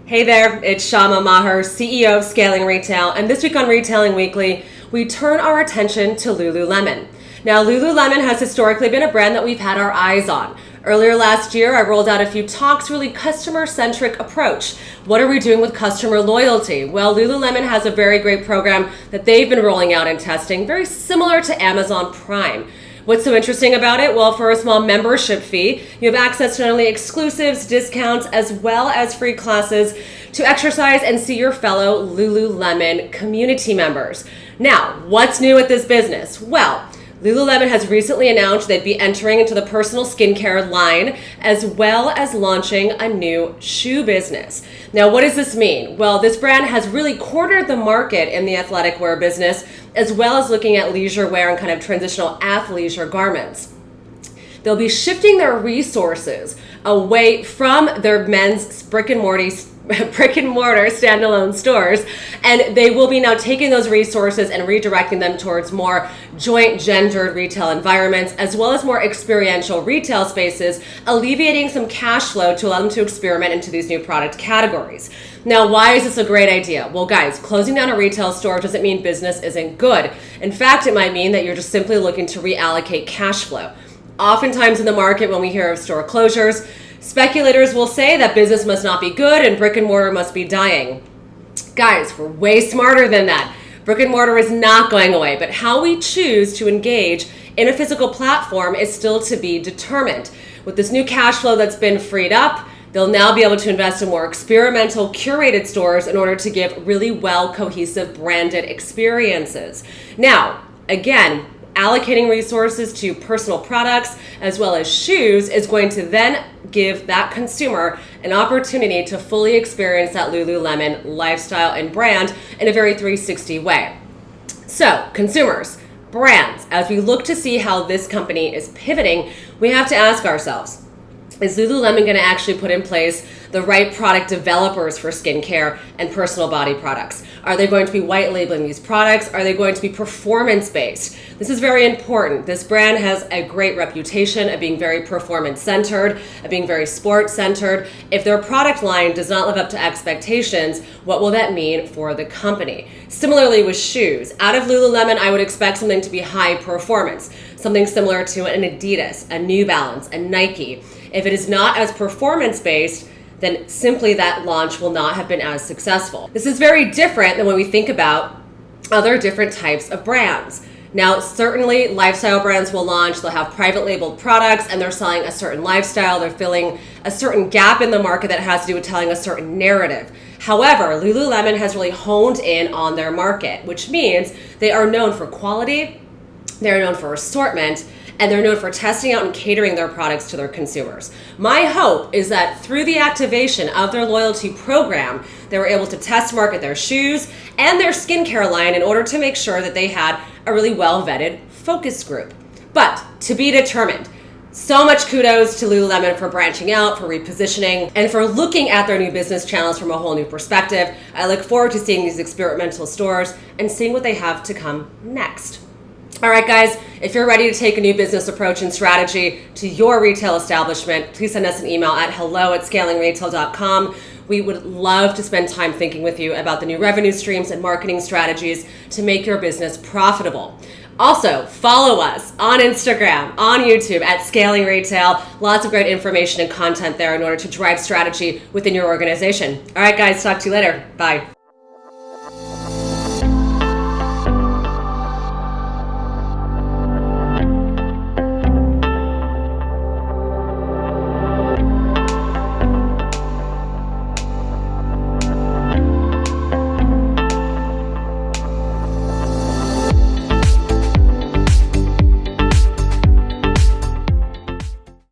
Hey there, it's Syama Meagher, CEO of Scaling Retail, and this week on Retailing Weekly, we turn our attention to Lululemon. Now, Lululemon has historically been a brand that we've had our eyes on. Earlier last year, I rolled out a few talks, really customer-centric approach. What are we doing with customer loyalty? Well, Lululemon has a very great program that they've been rolling out and testing, very similar to Amazon Prime. What's so interesting about it? Well, for a small membership fee, you have access to not only exclusives, discounts, as well as free classes to exercise and see your fellow Lululemon community members. Now, what's new with this business? Well, Lululemon has recently announced they'd be entering into the personal skincare line as well as launching a new shoe business. Now, what does this mean? Well, this brand has really cornered the market in the athletic wear business as well as looking at leisure wear and kind of transitional athleisure garments. They'll be shifting their resources away from their men's brick and mortar standalone stores, and they will be now taking those resources and redirecting them towards more joint gendered retail environments as well as more experiential retail spaces, alleviating some cash flow to allow them to experiment into these new product categories. Now, why is this a great idea? Well, guys, closing down a retail store doesn't mean business isn't good. In fact, it might mean that you're just simply looking to reallocate cash flow. Oftentimes in the market, when we hear of store closures, speculators will say that business must not be good and brick and mortar must be dying. Guys, we're way smarter than that. Brick and mortar is not going away, but how we choose to engage in a physical platform is still to be determined. With this new cash flow that's been freed up, they'll now be able to invest in more experimental, curated stores in order to give really well cohesive branded experiences. Now, again, allocating resources to personal products as well as shoes is going to then give that consumer an opportunity to fully experience that Lululemon lifestyle and brand in a very 360 way. So, consumers, brands, as we look to see how this company is pivoting, we have to ask ourselves, is Lululemon going to actually put in place the right product developers for skincare and personal body products? Are they going to be white labeling these products? Are they going to be performance based? This is very important. This brand has a great reputation of being very performance centered, of being very sport centered. If their product line does not live up to expectations, what will that mean for the company? Similarly with shoes, out of Lululemon, I would expect something to be high performance, something similar to an Adidas, a New Balance, a Nike. If it is not as performance-based, then simply that launch will not have been as successful. This is very different than when we think about other different types of brands. Now, certainly lifestyle brands will launch, they'll have private labeled products and they're selling a certain lifestyle, they're filling a certain gap in the market that has to do with telling a certain narrative. However, Lululemon has really honed in on their market, which means they are known for quality, they're known for assortment, and they're known for testing out and catering their products to their consumers. My hope is that through the activation of their loyalty program, they were able to test market their shoes and their skincare line in order to make sure that they had a really well-vetted focus group. But to be determined. So much kudos to Lululemon for branching out, for repositioning, and for looking at their new business channels from a whole new perspective. I look forward to seeing these experimental stores and seeing what they have to come next. All right, guys, if you're ready to take a new business approach and strategy to your retail establishment, please send us an email at hello@scalingretail.com. We would love to spend time thinking with you about the new revenue streams and marketing strategies to make your business profitable. Also, follow us on Instagram, on YouTube at Scaling Retail. Lots of great information and content there in order to drive strategy within your organization. All right, guys, talk to you later. Bye.